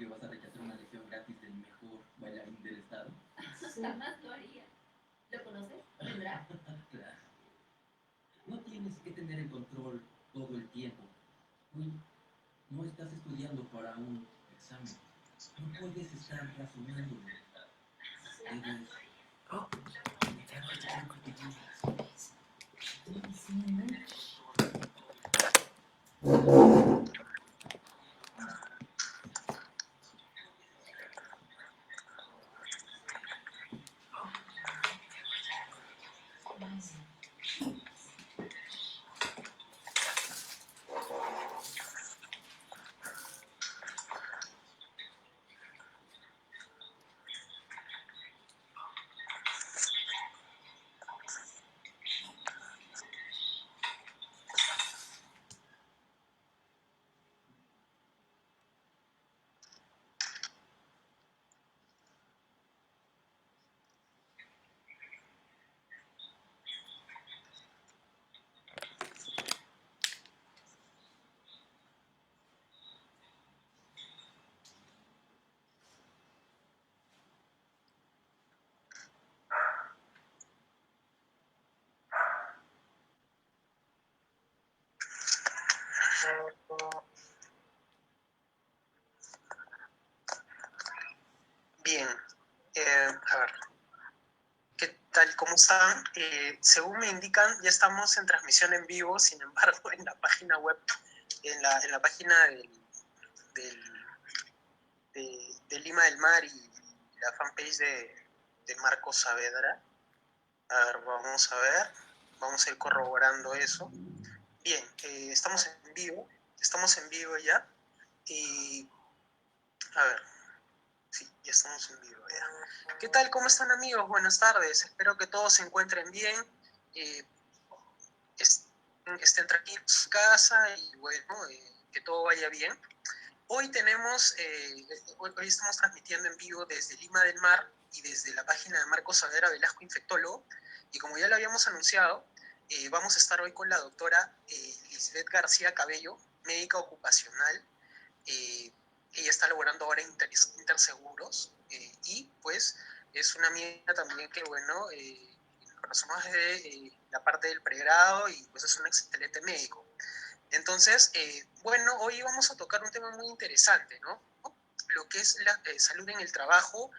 que vas a rechazar una lección gratis del mejor bailarín del estado? Sí. Jamás lo haría. ¿Lo conoces? ¿Vendrá? Claro. No tienes que tener el control todo el tiempo. Hoy no estás estudiando para un examen. No puedes estar razonando. Debes... Oh, Bien, a ver, ¿qué tal? ¿Cómo están? Según me indican, ya estamos en transmisión en vivo, sin embargo, en la página web, en la página de Lima del Mar y la fanpage de Marcos Saavedra. A ver, vamos a ir corroborando eso. Bien, estamos en vivo ya, y a ver, sí, ya estamos en vivo ya. ¿Qué tal? ¿Cómo están, amigos? Buenas tardes. Espero que todos se encuentren bien, estén tranquilos en casa y bueno, que todo vaya bien. Hoy estamos transmitiendo en vivo desde Lima del Mar y desde la página de Marcos Saavedra Velasco, infectólogo. Y como ya lo habíamos anunciado, vamos a estar hoy con la doctora Lisbeth García Cabello, médica ocupacional. Ella está laborando ahora en Interseguros y pues es una amiga también que, bueno, conocemos desde la parte del pregrado y pues es un excelente médico. Entonces, bueno, hoy vamos a tocar un tema muy interesante, ¿no? Lo que es la salud en el trabajo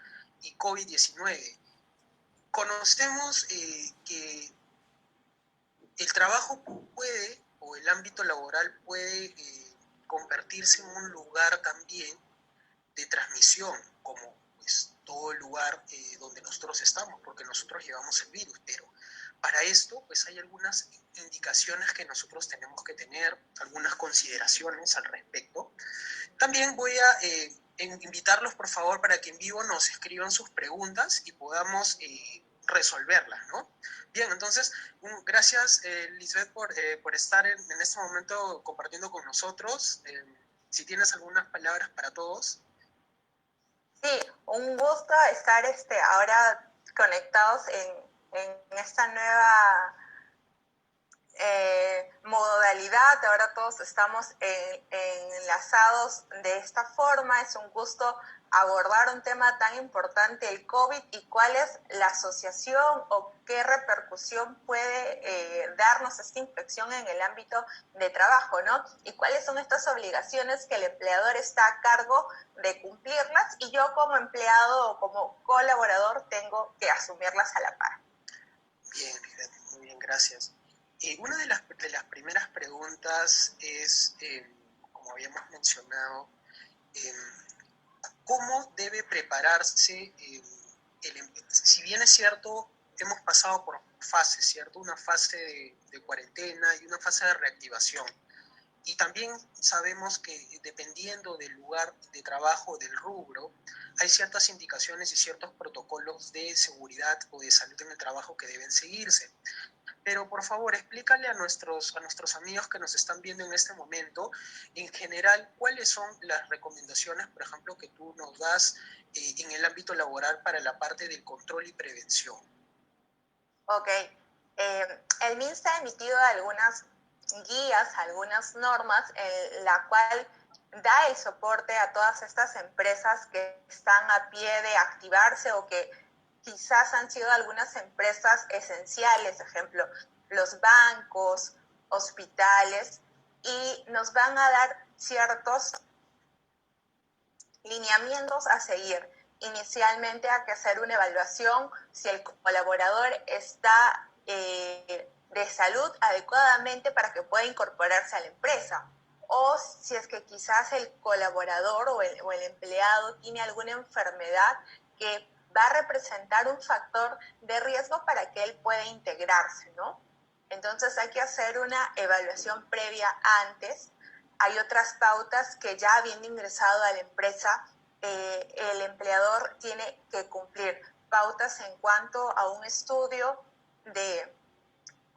y COVID-19. Conocemos que el trabajo puede, o el ámbito laboral puede convertirse en un lugar también de transmisión, como pues todo lugar donde nosotros estamos, porque nosotros llevamos el virus, pero para esto pues hay algunas indicaciones que nosotros tenemos que tener, algunas consideraciones al respecto. También voy a invitarlos, por favor, para que en vivo nos escriban sus preguntas y podamos resolverlas, ¿no? Bien, entonces, gracias, Lisbeth, por estar en este momento compartiendo con nosotros. Si tienes algunas palabras para todos. Sí, un gusto estar ahora conectados en esta nueva modalidad. Ahora todos estamos enlazados de esta forma. Es un gusto abordar un tema tan importante, el COVID, y cuál es la asociación o qué repercusión puede darnos esta infección en el ámbito de trabajo, ¿no? Y cuáles son estas obligaciones que el empleador está a cargo de cumplirlas y yo como empleado o como colaborador tengo que asumirlas a la par. Bien, muy bien, gracias. Una de las primeras preguntas es, como habíamos mencionado, ¿cómo debe prepararse si bien es cierto, hemos pasado por fases, ¿cierto? Una fase de cuarentena y una fase de reactivación. Y también sabemos que dependiendo del lugar de trabajo, del rubro, hay ciertas indicaciones y ciertos protocolos de seguridad o de salud en el trabajo que deben seguirse. Pero por favor, explícale a nuestros amigos que nos están viendo en este momento, en general, cuáles son las recomendaciones, por ejemplo, que tú nos das en el ámbito laboral para la parte del control y prevención. Ok. El MINSA ha emitido algunas guías, algunas normas, en la cual da el soporte a todas estas empresas que están a pie de activarse o que quizás han sido algunas empresas esenciales, ejemplo, los bancos, hospitales, y nos van a dar ciertos lineamientos a seguir. Inicialmente hay que hacer una evaluación si el colaborador está de salud adecuadamente para que pueda incorporarse a la empresa, o si es que quizás el colaborador o el empleado tiene alguna enfermedad que va a representar un factor de riesgo para que él pueda integrarse, ¿no? Entonces hay que hacer una evaluación previa antes. Hay otras pautas que ya habiendo ingresado a la empresa, el empleador tiene que cumplir pautas en cuanto a un estudio de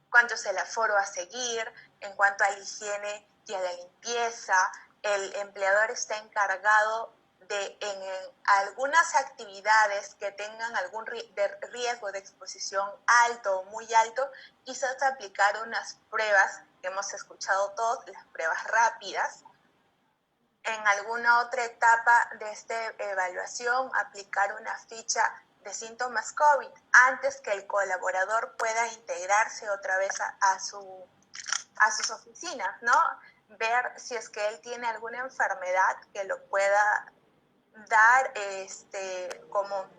cuánto es el aforo a seguir, en cuanto a la higiene y a la limpieza. El empleador está encargado de en algunas actividades que tengan algún riesgo de exposición alto o muy alto, quizás aplicar unas pruebas que hemos escuchado todos, las pruebas rápidas. En alguna otra etapa de esta evaluación, aplicar una ficha de síntomas COVID antes que el colaborador pueda integrarse otra vez a sus oficinas, ¿no? Ver si es que él tiene alguna enfermedad que lo pueda dar como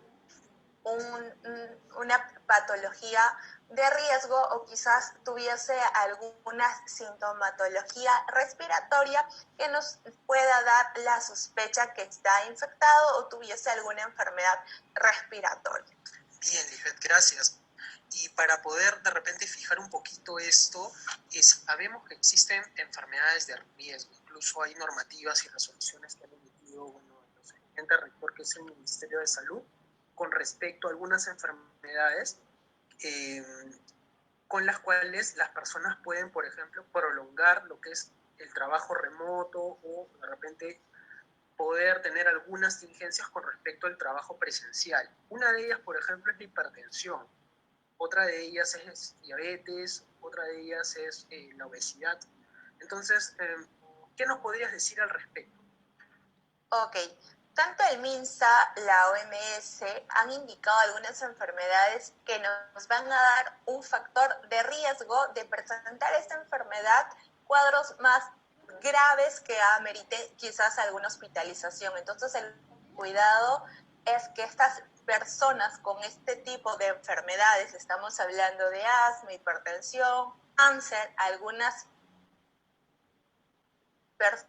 una patología de riesgo, o quizás tuviese alguna sintomatología respiratoria que nos pueda dar la sospecha que está infectado o tuviese alguna enfermedad respiratoria. Bien, Lisbeth, gracias. Y para poder de repente fijar un poquito esto, sabemos que existen enfermedades de riesgo, incluso hay normativas y resoluciones que han emitido el agente rector, que es el Ministerio de Salud, con respecto a algunas enfermedades con las cuales las personas pueden, por ejemplo, prolongar lo que es el trabajo remoto, o de repente poder tener algunas tingencias con respecto al trabajo presencial. Una de ellas, por ejemplo, es la hipertensión. Otra de ellas es diabetes, otra de ellas es la obesidad. Entonces, ¿qué nos podrías decir al respecto? Ok, tanto el MINSA, la OMS han indicado algunas enfermedades que nos van a dar un factor de riesgo de presentar esta enfermedad, cuadros más graves que ameriten quizás alguna hospitalización. Entonces el cuidado es que estas personas con este tipo de enfermedades, estamos hablando de asma, hipertensión, cáncer, algunas personas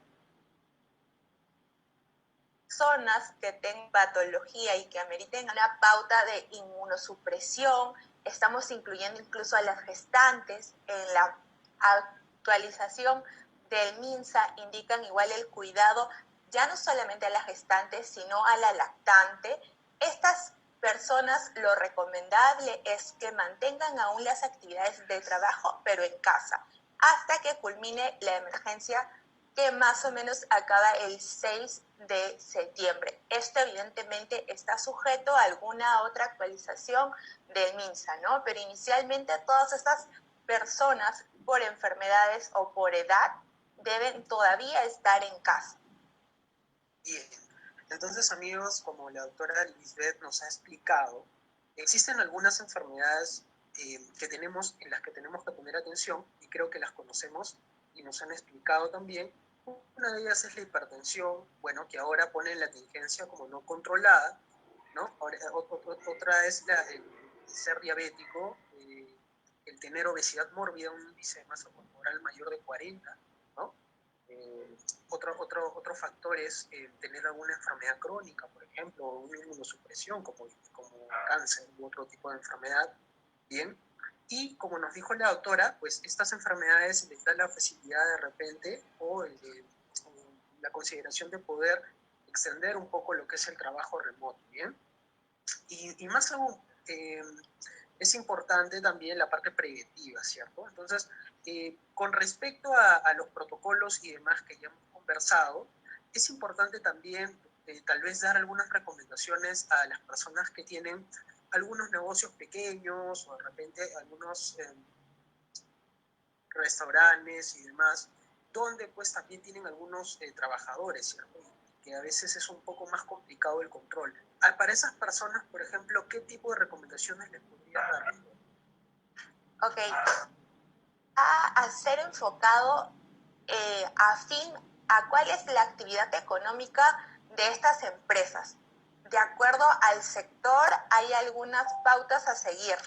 que tengan patología y que ameriten una pauta de inmunosupresión. Estamos incluyendo incluso a las gestantes. En la actualización del MINSA indican igual el cuidado ya no solamente a la gestante, sino a la lactante. Estas personas, lo recomendable es que mantengan aún las actividades de trabajo, pero en casa, hasta que culmine la emergencia, que más o menos acaba el 6 de septiembre. Esto evidentemente está sujeto a alguna otra actualización del MINSA, ¿no? Pero inicialmente todas estas personas, por enfermedades o por edad, deben todavía estar en casa. Bien, entonces amigos, como la doctora Lisbeth nos ha explicado, existen algunas enfermedades en las que tenemos que poner atención, y creo que las conocemos y nos han explicado también. Una de ellas es la hipertensión, bueno, que ahora pone la tingencia como no controlada, ¿no? Otra es el ser diabético, el tener obesidad mórbida, un índice de masa corporal mayor de 40, ¿no? Otro factor es tener alguna enfermedad crónica, por ejemplo, o una inmunosupresión como cáncer u otro tipo de enfermedad. Bien. Y como nos dijo la doctora, pues estas enfermedades les da la facilidad de repente o la consideración de poder extender un poco lo que es el trabajo remoto, ¿bien? Y más aún, es importante también la parte preventiva, ¿cierto? Entonces, con respecto a los protocolos y demás que ya hemos conversado, es importante también tal vez dar algunas recomendaciones a las personas que tienen algunos negocios pequeños o de repente algunos restaurantes y demás, donde pues también tienen algunos trabajadores, ¿cierto? Que a veces es un poco más complicado el control. Para esas personas, por ejemplo, ¿qué tipo de recomendaciones les podrías dar? Ok, a ser enfocado a fin a cuál es la actividad económica de estas empresas. De acuerdo al sector, hay algunas pautas a seguir.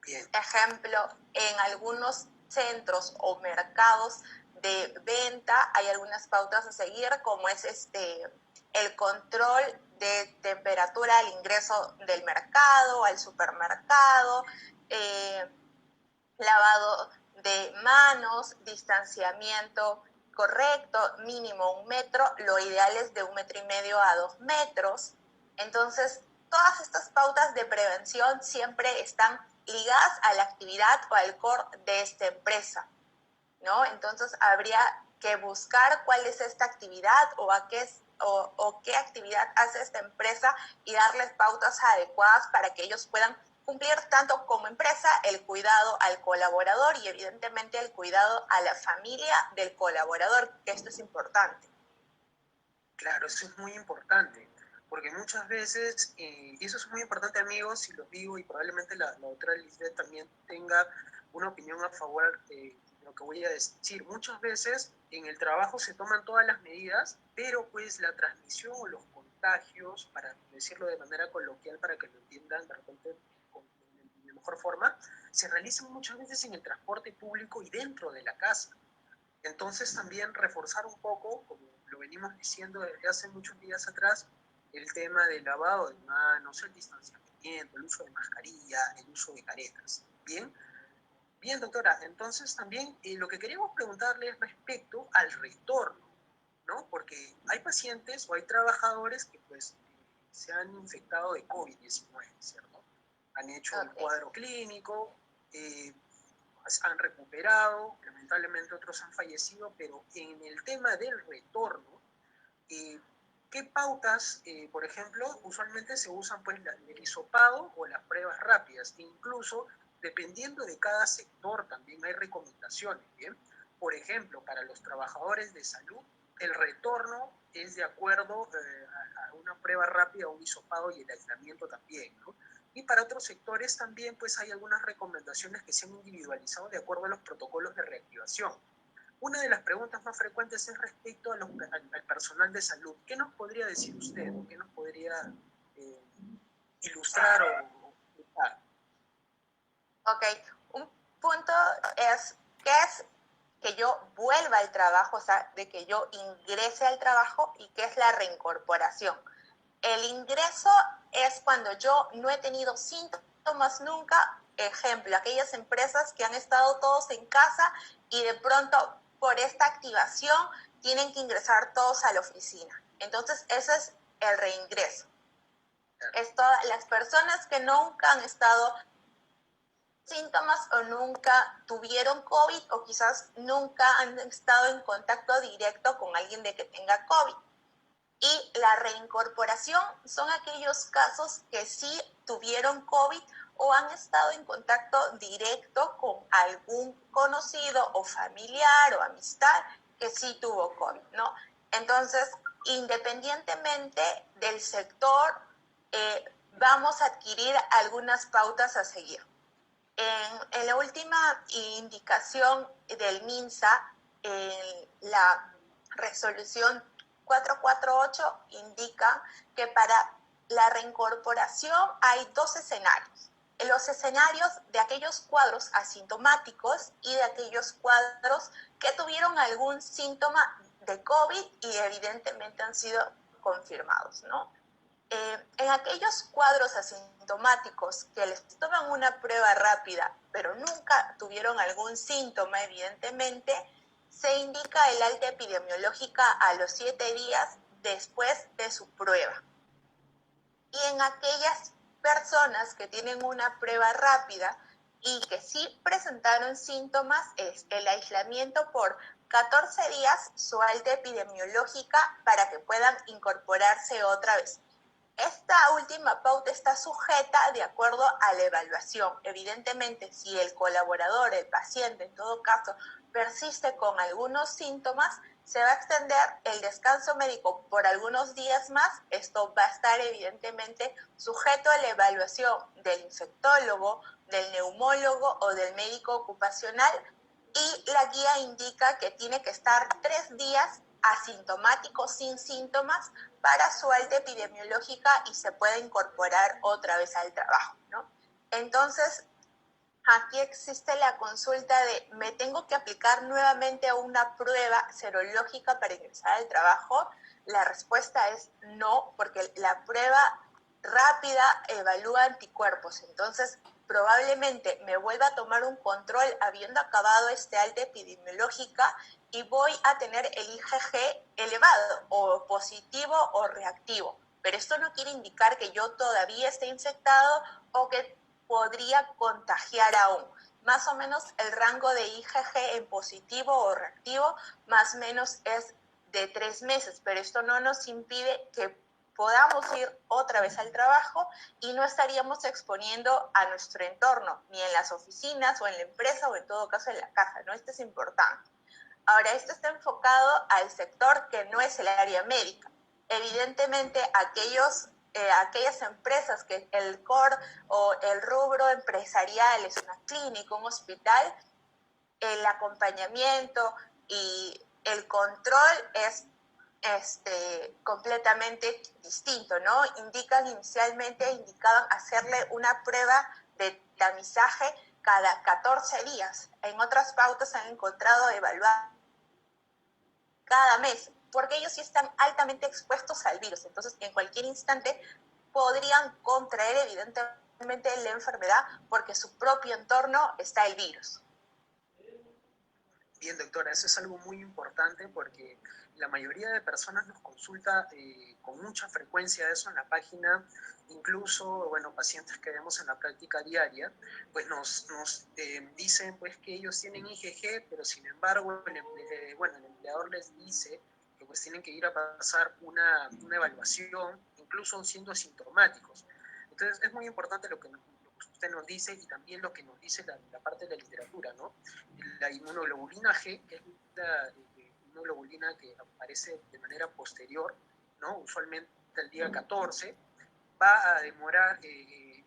Bien. Ejemplo, en algunos centros o mercados de venta hay algunas pautas a seguir, como es el control de temperatura al ingreso del mercado, al supermercado, lavado de manos, distanciamiento correcto, mínimo 1 metro, lo ideal es de 1,5 metros a 2 metros. Entonces, todas estas pautas de prevención siempre están ligadas a la actividad o al core de esta empresa, ¿no? Entonces, habría que buscar cuál es esta actividad o qué actividad hace esta empresa y darles pautas adecuadas para que ellos puedan cumplir tanto como empresa el cuidado al colaborador y evidentemente el cuidado a la familia del colaborador, que esto es importante. Claro, eso es muy importante, porque muchas veces, y eso es muy importante amigos, y lo digo y probablemente la otra Lisbeth también tenga una opinión a favor de lo que voy a decir. Muchas veces en el trabajo se toman todas las medidas, pero pues la transmisión o los contagios, para decirlo de manera coloquial, para que lo entiendan de repente de mejor forma, se realizan muchas veces en el transporte público y dentro de la casa. Entonces también reforzar un poco, como lo venimos diciendo desde hace muchos días atrás, el tema del lavado de manos, el distanciamiento, el uso de mascarilla, el uso de caretas. Bien, bien doctora, entonces también lo que queríamos preguntarle es respecto al retorno, ¿no? Porque hay pacientes o hay trabajadores que pues se han infectado de COVID-19, ¿cierto? Han hecho el cuadro clínico, han recuperado, lamentablemente otros han fallecido, pero en el tema del retorno, ¿qué pautas, por ejemplo, usualmente se usan pues el hisopado o las pruebas rápidas? E incluso, dependiendo de cada sector, también hay recomendaciones, ¿bien? Por ejemplo, para los trabajadores de salud, el retorno es de acuerdo a una prueba rápida, un hisopado y el aislamiento también, ¿no? Y para otros sectores también pues hay algunas recomendaciones que se han individualizado de acuerdo a los protocolos de reactivación. Una de las preguntas más frecuentes es respecto al personal de salud. ¿Qué nos podría decir usted? ¿Qué nos podría ilustrar o explicar? Ok, un punto es, ¿qué es que yo vuelva al trabajo? O sea, de que yo ingrese al trabajo, y qué es la reincorporación. El ingreso es cuando yo no he tenido síntomas nunca. Ejemplo, aquellas empresas que han estado todos en casa y de pronto por esta activación tienen que ingresar todos a la oficina. Entonces, ese es el reingreso. Las personas que nunca han estado síntomas o nunca tuvieron COVID o quizás nunca han estado en contacto directo con alguien de que tenga COVID. Y la reincorporación son aquellos casos que sí tuvieron COVID o han estado en contacto directo con algún conocido o familiar o amistad que sí tuvo COVID, ¿no? Entonces, independientemente del sector, vamos a adquirir algunas pautas a seguir. En la última indicación del MINSA, en la resolución 448 indica que para la reincorporación hay 2 escenarios. Los escenarios de aquellos cuadros asintomáticos y de aquellos cuadros que tuvieron algún síntoma de COVID y evidentemente han sido confirmados, ¿no? En aquellos cuadros asintomáticos que les toman una prueba rápida, pero nunca tuvieron algún síntoma, evidentemente, se indica el alta epidemiológica a los 7 días después de su prueba. Y en aquellas personas que tienen una prueba rápida y que sí presentaron síntomas, es el aislamiento por 14 días, su alta epidemiológica, para que puedan incorporarse otra vez. Esta última pauta está sujeta de acuerdo a la evaluación. Evidentemente, si el colaborador, el paciente, en todo caso, persiste con algunos síntomas, se va a extender el descanso médico por algunos días más. Esto va a estar evidentemente sujeto a la evaluación del infectólogo, del neumólogo o del médico ocupacional, y la guía indica que tiene que estar 3 días asintomático, sin síntomas, para su alta epidemiológica y se puede incorporar otra vez al trabajo, ¿no? Entonces, aquí existe la consulta de, ¿me tengo que aplicar nuevamente una prueba serológica para ingresar al trabajo? La respuesta es no, porque la prueba rápida evalúa anticuerpos. Entonces, probablemente me vuelva a tomar un control habiendo acabado este alta epidemiológica y voy a tener el IgG elevado, o positivo o reactivo. Pero esto no quiere indicar que yo todavía esté infectado o que podría contagiar aún. Más o menos el rango de IgG en positivo o reactivo más o menos es de 3 meses, pero esto no nos impide que podamos ir otra vez al trabajo y no estaríamos exponiendo a nuestro entorno, ni en las oficinas o en la empresa o en todo caso en la casa, ¿no? Esto es importante. Ahora, esto está enfocado al sector que no es el área médica. Evidentemente, aquellas empresas que el core o el rubro empresarial es una clínica, un hospital, el acompañamiento y el control es completamente distinto, ¿no? Indicaban hacerle una prueba de tamizaje cada 14 días. En otras pautas han encontrado evaluar cada mes, porque ellos sí están altamente expuestos al virus. Entonces, en cualquier instante podrían contraer evidentemente la enfermedad porque en su propio entorno está el virus. Bien, doctora, eso es algo muy importante porque la mayoría de personas nos consulta con mucha frecuencia eso en la página, incluso, bueno, pacientes que vemos en la práctica diaria, pues nos dicen pues que ellos tienen IgG, pero sin embargo, el empleador les dice que pues tienen que ir a pasar una evaluación, incluso siendo asintomáticos. Entonces, es muy importante lo que usted nos dice y también lo que nos dice la parte de la literatura, ¿no? La inmunoglobulina G, que es la inmunoglobulina que aparece de manera posterior, ¿no? Usualmente el día 14, va a demorar,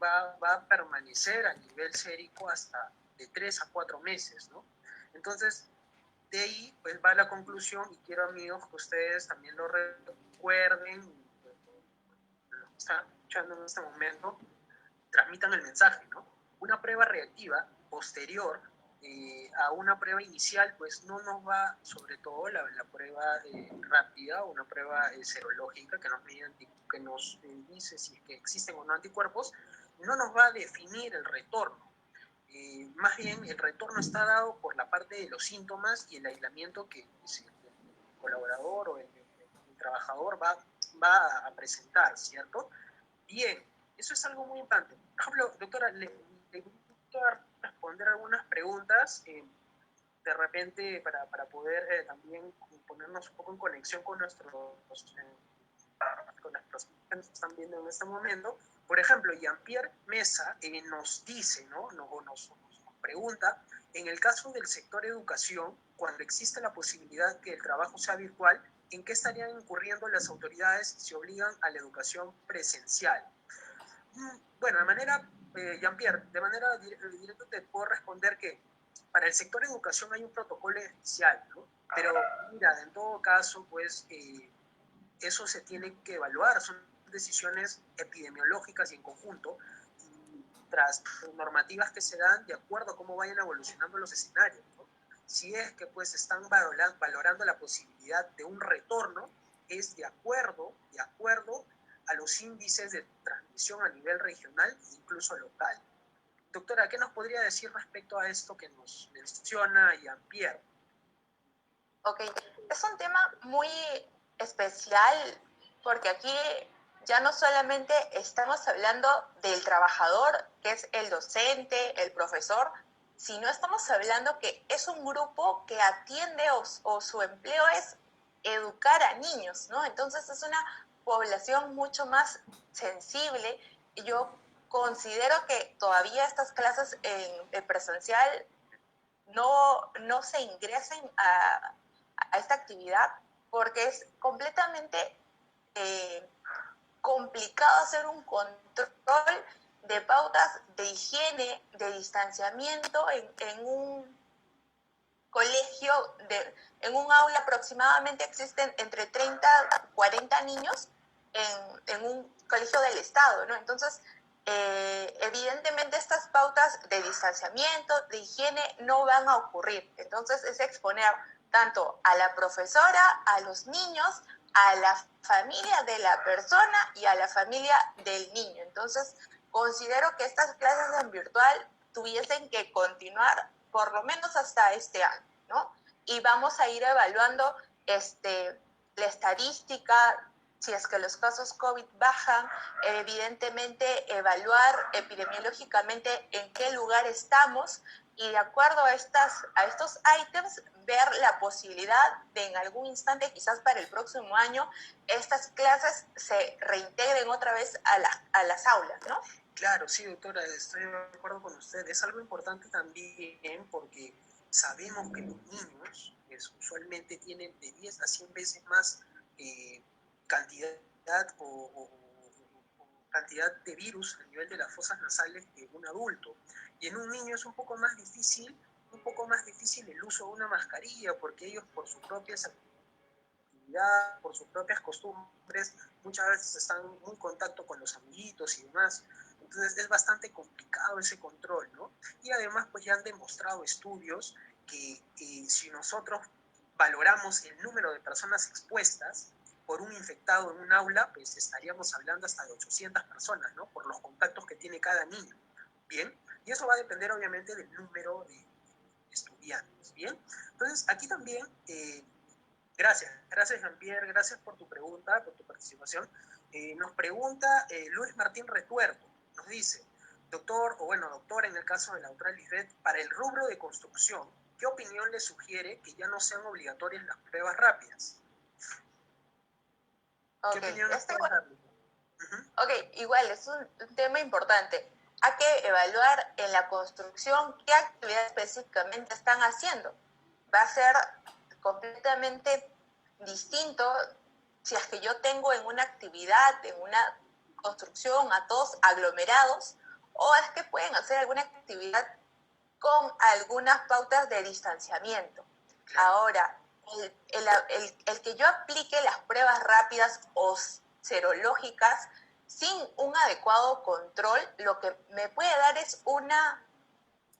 va a permanecer a nivel sérico hasta de 3 a 4 meses, ¿no? Entonces, de ahí pues va la conclusión y quiero, amigos, que ustedes también lo recuerden, lo que están escuchando en este momento, transmitan el mensaje, ¿no? Una prueba reactiva posterior a una prueba inicial, pues no nos va, sobre todo la prueba rápida, una prueba serológica que nos dice si es que existen o no anticuerpos, no nos va a definir el retorno. Más bien, el retorno está dado por la parte de los síntomas y el aislamiento que el colaborador o el trabajador va a presentar, ¿cierto? Bien, eso es algo muy importante. Por ejemplo, doctora, le invito a responder algunas preguntas de repente para poder también ponernos un poco en conexión con con las personas que nos están viendo en este momento. Por ejemplo, Jean-Pierre Mesa nos dice, ¿no? Nos pregunta, en el caso del sector educación, cuando existe la posibilidad que el trabajo sea virtual, ¿en qué estarían incurriendo las autoridades si obligan a la educación presencial? Bueno, de manera, Jean-Pierre, de manera directa te puedo responder que para el sector educación hay un protocolo especial, ¿no? Pero mira, en todo caso, pues eso se tiene que evaluar, son decisiones epidemiológicas y en conjunto, tras normativas que se dan de acuerdo a cómo vayan evolucionando los escenarios, ¿no? Si es que pues están valorando la posibilidad de un retorno, es de acuerdo a los índices de transmisión a nivel regional e incluso local. Doctora, ¿qué nos podría decir respecto a esto que nos menciona Jean-Pierre? Ok, es un tema muy especial porque aquí ya no solamente estamos hablando del trabajador, que es el docente, el profesor, sino estamos hablando que es un grupo que atiende o su empleo es educar a niños, ¿no? Entonces es una población mucho más sensible. Yo considero que todavía estas clases en presencial no se ingresen a esta actividad porque es completamente complicado hacer un control de pautas de higiene, de distanciamiento en un colegio, en un aula aproximadamente existen entre 30 a 40 niños en un colegio del Estado, ¿no? Entonces, evidentemente estas pautas de distanciamiento, de higiene, no van a ocurrir. Entonces, es exponer tanto a la profesora, a los niños, a la familia de la persona y a la familia del niño. Entonces, considero que estas clases en virtual tuviesen que continuar por lo menos hasta este año, ¿no? Y vamos a ir evaluando la estadística, si es que los casos COVID bajan, evidentemente evaluar epidemiológicamente en qué lugar estamos y de acuerdo a estos ítems ver la posibilidad de en algún instante, quizás para el próximo año, estas clases se reintegren otra vez a las aulas, ¿no? Claro, sí, doctora, estoy de acuerdo con usted. Es algo importante también porque sabemos que los niños usualmente tienen de 10 a 100 veces más cantidad o cantidad de virus a nivel de las fosas nasales que un adulto. Y en un niño es un poco más difícil el uso de una mascarilla porque ellos por sus propias actividades, por sus propias costumbres, muchas veces están muy en contacto con los amiguitos y demás. Entonces es bastante complicado ese control, ¿no? Y además pues ya han demostrado estudios que si nosotros valoramos el número de personas expuestas por un infectado en un aula, pues estaríamos hablando hasta de 800 personas, ¿no? Por los contactos que tiene cada niño, ¿bien? Y eso va a depender obviamente del número de estudiantes, ¿bien? Entonces aquí también, gracias Jean-Pierre, gracias por tu pregunta, por tu participación. Nos pregunta Luis Martín Retuerto, nos dice, doctora, en el caso de la doctora Lisbeth, para el rubro de construcción, ¿qué opinión le sugiere que ya no sean obligatorias las pruebas rápidas? ¿Qué opinión nos puedes dar? Ok, igual, es un tema importante. Hay que evaluar en la construcción qué actividad específicamente están haciendo. Va a ser completamente distinto si es que yo tengo en una actividad, en una construcción, a todos aglomerados, o es que pueden hacer alguna actividad con algunas pautas de distanciamiento. Ahora, el que yo aplique las pruebas rápidas o serológicas sin un adecuado control, lo que me puede dar es una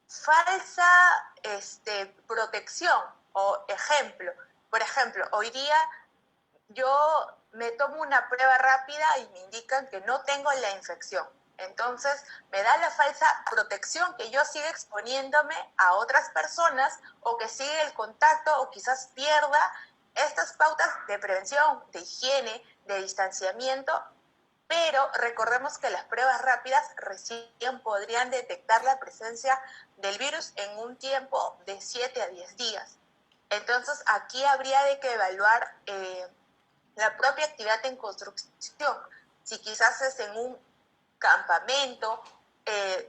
falsa protección o ejemplo. Por ejemplo, hoy día yo me tomo una prueba rápida y me indican que no tengo la infección. Entonces, me da la falsa protección que yo siga exponiéndome a otras personas o que siga el contacto o quizás pierda estas pautas de prevención, de higiene, de distanciamiento, pero recordemos que las pruebas rápidas recién podrían detectar la presencia del virus en un tiempo de 7 a 10 días. Entonces, aquí habría de que evaluar la propia actividad en construcción. Si quizás es en un campamento,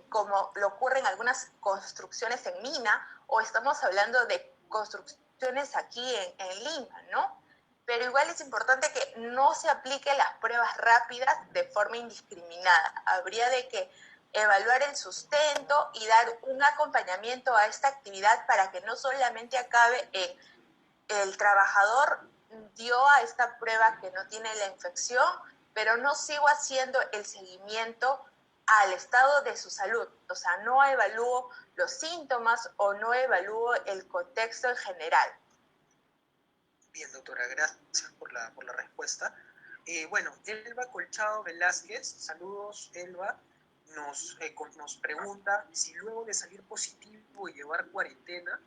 como lo ocurre en algunas construcciones en mina, o estamos hablando de construcciones aquí en Lima, ¿no? Pero igual es importante que no se apliquen las pruebas rápidas de forma indiscriminada. Habría de que evaluar el sustento y dar un acompañamiento a esta actividad para que no solamente acabe en el trabajador dio a esta prueba que no tiene la infección, pero no sigo haciendo el seguimiento al estado de su salud. O sea, no evalúo los síntomas o no evalúo el contexto en general. Bien, doctora, gracias por la respuesta. Bueno, Elba Colchado Velázquez, saludos Elba, nos pregunta si luego de salir positivo y llevar cuarentena,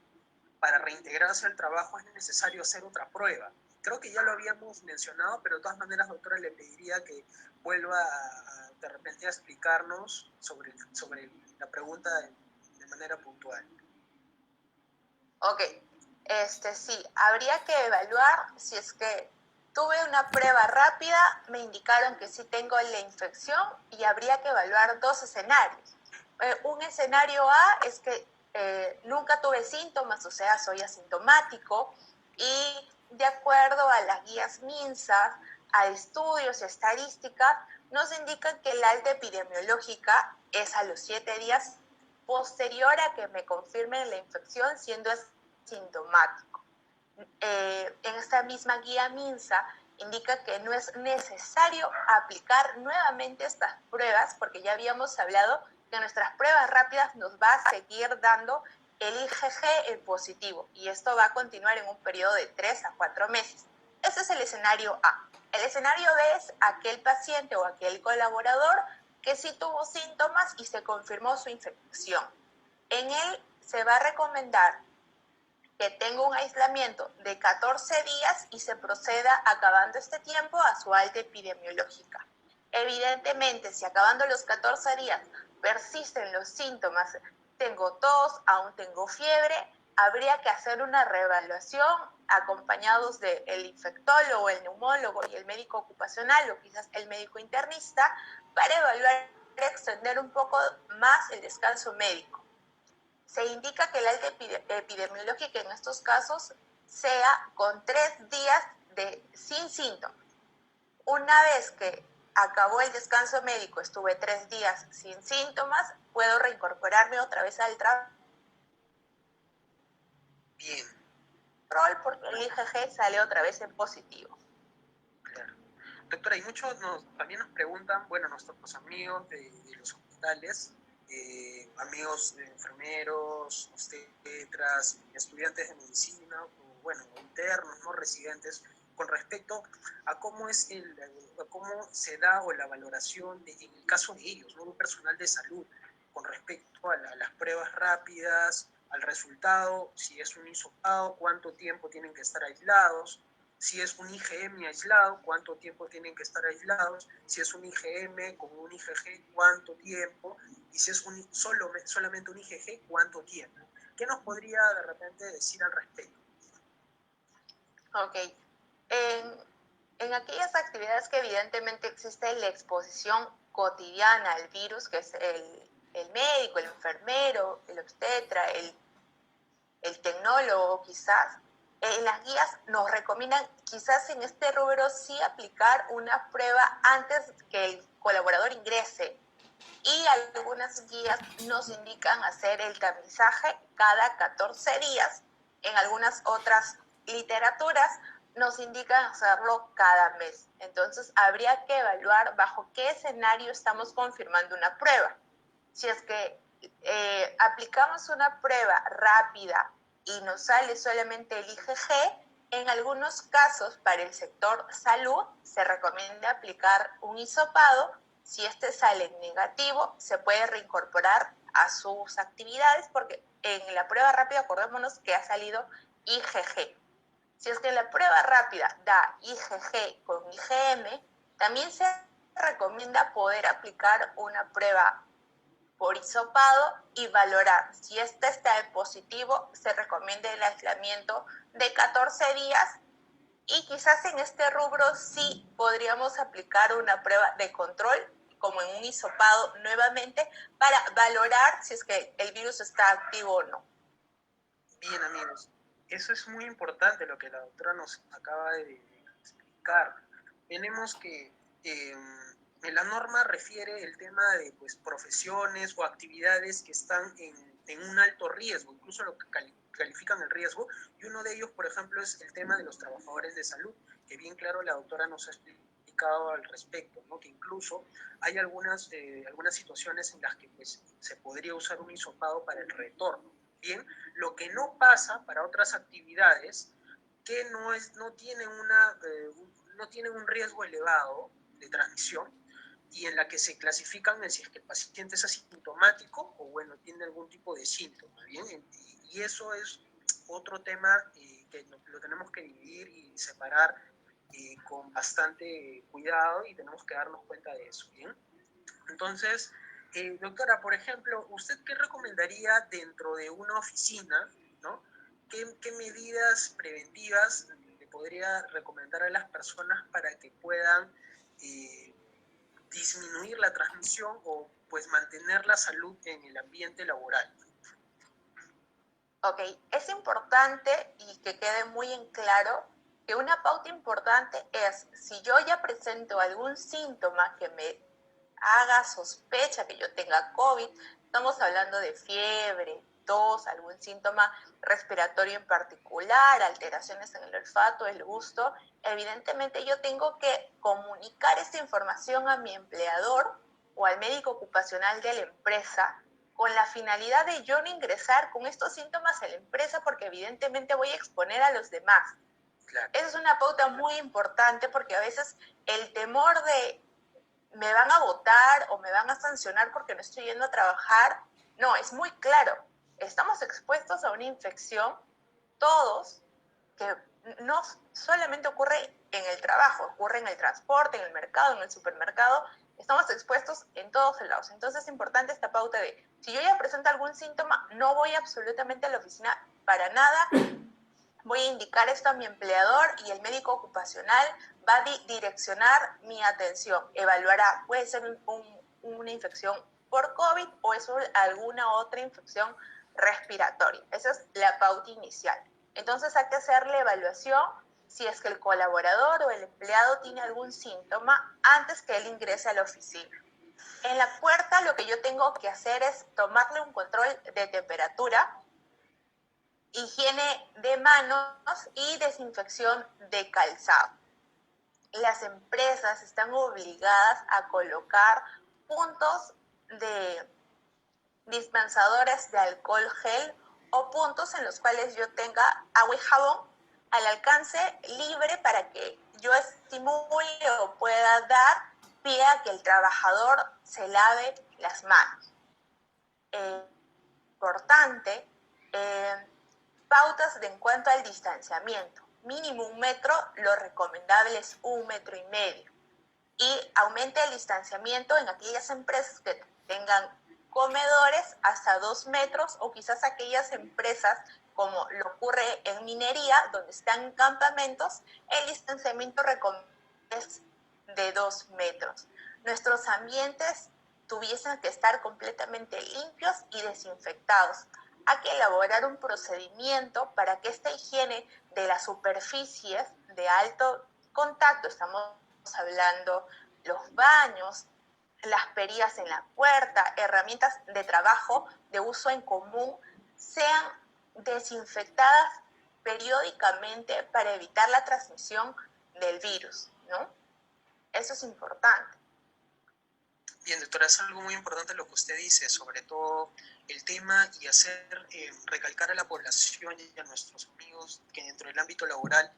para reintegrarse al trabajo es necesario hacer otra prueba. Creo que ya lo habíamos mencionado, pero de todas maneras, doctora, le pediría que vuelva de repente a explicarnos sobre la pregunta de manera puntual. Ok, sí, habría que evaluar si es que tuve una prueba rápida, me indicaron que sí tengo la infección y habría que evaluar dos escenarios. Un escenario A es que nunca tuve síntomas, o sea, soy asintomático, y de acuerdo a las guías MINSA, a estudios y estadísticas, nos indican que la alta epidemiológica es a los 7 días posterior a que me confirmen la infección siendo asintomático. En esta misma guía MINSA indica que no es necesario aplicar nuevamente estas pruebas porque ya habíamos hablado que nuestras pruebas rápidas nos va a seguir dando el IgG en positivo y esto va a continuar en un periodo de 3 a 4 meses. Ese es el escenario A. El escenario B es aquel paciente o aquel colaborador que sí tuvo síntomas y se confirmó su infección. En él se va a recomendar que tenga un aislamiento de 14 días y se proceda acabando este tiempo a su alta epidemiológica. Evidentemente, si acabando los 14 días persisten los síntomas, tengo tos, aún tengo fiebre, habría que hacer una reevaluación acompañados del infectólogo, el neumólogo y el médico ocupacional o quizás el médico internista para evaluar y extender un poco más el descanso médico. Se indica que la alta epidemiológica en estos casos sea con 3 días sin síntomas. Una vez que acabó el descanso médico, estuve 3 días sin síntomas, puedo reincorporarme otra vez al trabajo. Bien. Porque el IgG sale otra vez en positivo. Claro. Doctora, y muchos también nos preguntan, bueno, nuestros amigos de los hospitales, amigos enfermeros, obstetras, estudiantes de medicina, o bueno, internos, no residentes, con respecto a cómo cómo se da o la valoración en el caso de ellos, ¿no? Un personal de salud, con respecto a las pruebas rápidas, al resultado, si es un hisopado, cuánto tiempo tienen que estar aislados, si es un IgM aislado, cuánto tiempo tienen que estar aislados, si es un IgM con un IgG, cuánto tiempo, y si es solamente un IgG, cuánto tiempo. ¿Qué nos podría de repente decir al respecto? Ok. En aquellas actividades que evidentemente existe la exposición cotidiana al virus, que es el médico, el enfermero, el obstetra, el tecnólogo quizás, en las guías nos recomiendan quizás en este rubro sí aplicar una prueba antes que el colaborador ingrese y algunas guías nos indican hacer el tamizaje cada 14 días. En algunas otras literaturas nos indican hacerlo cada mes. Entonces habría que evaluar bajo qué escenario estamos confirmando una prueba. Si es que aplicamos una prueba rápida y nos sale solamente el IgG, en algunos casos para el sector salud se recomienda aplicar un hisopado. Si este sale negativo, se puede reincorporar a sus actividades porque en la prueba rápida acordémonos que ha salido IgG. Si es que la prueba rápida da IgG con IgM, también se recomienda poder aplicar una prueba por hisopado y valorar. Si este está en positivo, se recomienda el aislamiento de 14 días y quizás en este rubro sí podríamos aplicar una prueba de control como en un hisopado nuevamente para valorar si es que el virus está activo o no. Bien, amigos, eso es muy importante lo que la doctora nos acaba de explicar. Tenemos que la norma refiere el tema de pues, profesiones o actividades que están en un alto riesgo, incluso lo que califican el riesgo, y uno de ellos, por ejemplo, es el tema de los trabajadores de salud, que bien claro la doctora nos ha explicado al respecto, ¿no? Que incluso hay algunas situaciones en las que pues, se podría usar un hisopado para el retorno. Bien, lo que no pasa para otras actividades que no tienen un riesgo elevado de transmisión y en la que se clasifican en si es que el paciente es asintomático o bueno, tiene algún tipo de síntoma, ¿bien? Y eso es otro tema que lo tenemos que dividir y separar con bastante cuidado y tenemos que darnos cuenta de eso, ¿bien? Entonces, doctora, por ejemplo, ¿usted qué recomendaría dentro de una oficina, ¿no? ¿Qué medidas preventivas le podría recomendar a las personas para que puedan disminuir la transmisión o pues mantener la salud en el ambiente laboral? Ok, es importante y que quede muy en claro que una pauta importante es, si yo ya presento algún síntoma que me haga sospecha que yo tenga COVID, estamos hablando de fiebre, tos, algún síntoma respiratorio en particular, alteraciones en el olfato, el gusto, evidentemente yo tengo que comunicar esta información a mi empleador o al médico ocupacional de la empresa con la finalidad de yo no ingresar con estos síntomas a la empresa porque evidentemente voy a exponer a los demás. Claro. Esa es una pauta muy importante porque a veces el temor de me van a votar o me van a sancionar porque no estoy yendo a trabajar, no, es muy claro. Estamos expuestos a una infección, todos, que no solamente ocurre en el trabajo, ocurre en el transporte, en el mercado, en el supermercado, estamos expuestos en todos lados. Entonces es importante esta pauta de, si yo ya presento algún síntoma, no voy absolutamente a la oficina para nada, voy a indicar esto a mi empleador y el médico ocupacional va a direccionar mi atención, evaluará, puede ser una infección por COVID o es alguna otra infección respiratoria. Esa es la pauta inicial. Entonces hay que hacer la evaluación si es que el colaborador o el empleado tiene algún síntoma antes que él ingrese a la oficina. En la puerta lo que yo tengo que hacer es tomarle un control de temperatura, higiene de manos y desinfección de calzado. Las empresas están obligadas a colocar puntos de dispensadores de alcohol gel o puntos en los cuales yo tenga agua y jabón al alcance libre para que yo estimule o pueda dar pie a que el trabajador se lave las manos. Importante, pautas en cuanto al distanciamiento. Mínimo 1 metro, lo recomendable es 1,5 metros. Y aumente el distanciamiento en aquellas empresas que tengan comedores hasta 2 metros o quizás aquellas empresas como lo ocurre en minería, donde están en campamentos, el distanciamiento recomendable es de 2 metros. Nuestros ambientes tuviesen que estar completamente limpios y desinfectados. Hay que elaborar un procedimiento para que esta higiene de las superficies de alto contacto, estamos hablando los baños, las perillas en la puerta, herramientas de trabajo de uso en común, sean desinfectadas periódicamente para evitar la transmisión del virus, ¿no? Eso es importante. Bien, doctora, es algo muy importante lo que usted dice, sobre todo el tema y hacer recalcar a la población y a nuestros amigos que dentro del ámbito laboral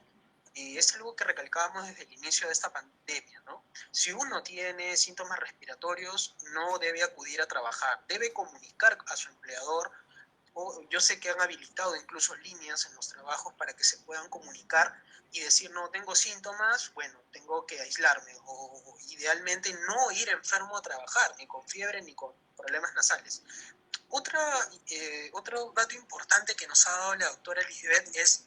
es algo que recalcábamos desde el inicio de esta pandemia, ¿no? Si uno tiene síntomas respiratorios, no debe acudir a trabajar, debe comunicar a su empleador. Yo sé que han habilitado incluso líneas en los trabajos para que se puedan comunicar y decir, no, tengo síntomas, bueno, tengo que aislarme, o idealmente no ir enfermo a trabajar, ni con fiebre ni con problemas nasales. Otro dato importante que nos ha dado la doctora Lisbeth es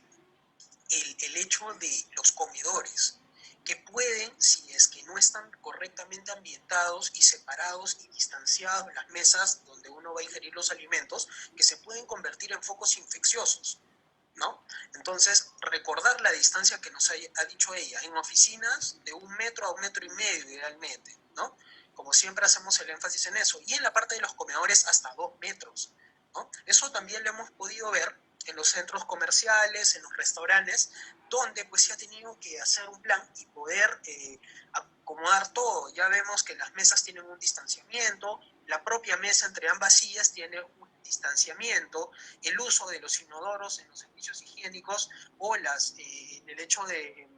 el hecho de los comedores, que pueden, si es que no están correctamente ambientados y separados y distanciados las mesas donde uno va a ingerir los alimentos, que se pueden convertir en focos infecciosos, ¿no? Entonces, recordar la distancia que nos ha dicho ella, en oficinas de 1 metro a 1,5 metros idealmente, ¿no? Como siempre hacemos el énfasis en eso. Y en la parte de los comedores hasta 2 metros, ¿no? Eso también lo hemos podido ver en los centros comerciales, en los restaurantes, donde pues se ha tenido que hacer un plan y poder acomodar todo. Ya vemos que las mesas tienen un distanciamiento, la propia mesa entre ambas sillas tiene un distanciamiento, el uso de los inodoros en los servicios higiénicos o el hecho de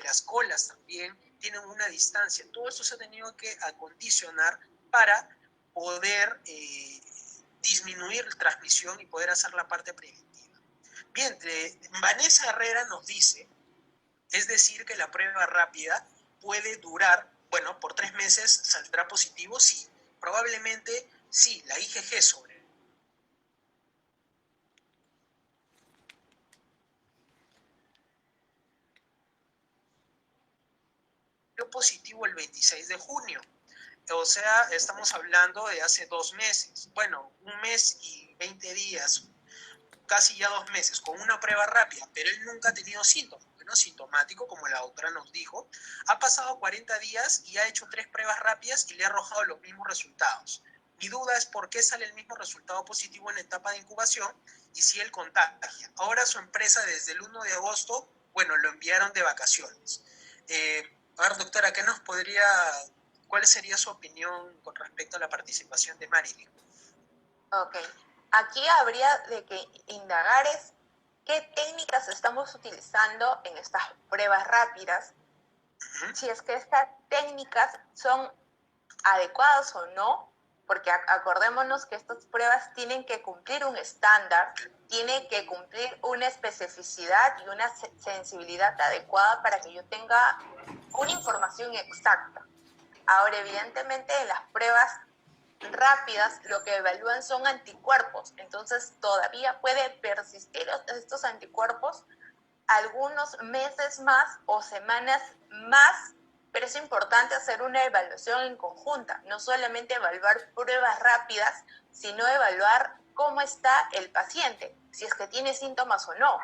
las colas también tienen una distancia. Todo esto se ha tenido que acondicionar para poder disminuir la transmisión y poder hacer la parte preventiva. Bien, Vanessa Herrera nos dice, es decir, que la prueba rápida puede durar, bueno, por 3 meses saldrá positivo, sí, probablemente sí, la IgG sobre. dio positivo el 26 de junio. O sea, estamos hablando de hace 2 meses. Bueno, 1 mes y 20 días, casi ya 2 meses, con una prueba rápida, pero él nunca ha tenido síntomas, no sintomático, como la doctora nos dijo. Ha pasado 40 días y ha hecho 3 pruebas rápidas y le ha arrojado los mismos resultados. Mi duda es por qué sale el mismo resultado positivo en la etapa de incubación y si él contagia. Ahora su empresa desde el 1 de agosto, bueno, lo enviaron de vacaciones. A ver, doctora, ¿cuál sería su opinión con respecto a la participación de Marilyn? Ok, aquí habría de que indagar es qué técnicas estamos utilizando en estas pruebas rápidas, si es que estas técnicas son adecuadas o no, porque acordémonos que estas pruebas tienen que cumplir un estándar, tienen que cumplir una especificidad y una sensibilidad adecuada para que yo tenga una información exacta. Ahora, evidentemente, en las pruebas rápidas lo que evalúan son anticuerpos, entonces todavía puede persistir estos anticuerpos algunos meses más o semanas más, pero es importante hacer una evaluación en conjunta, no solamente evaluar pruebas rápidas, sino evaluar cómo está el paciente, si es que tiene síntomas o no,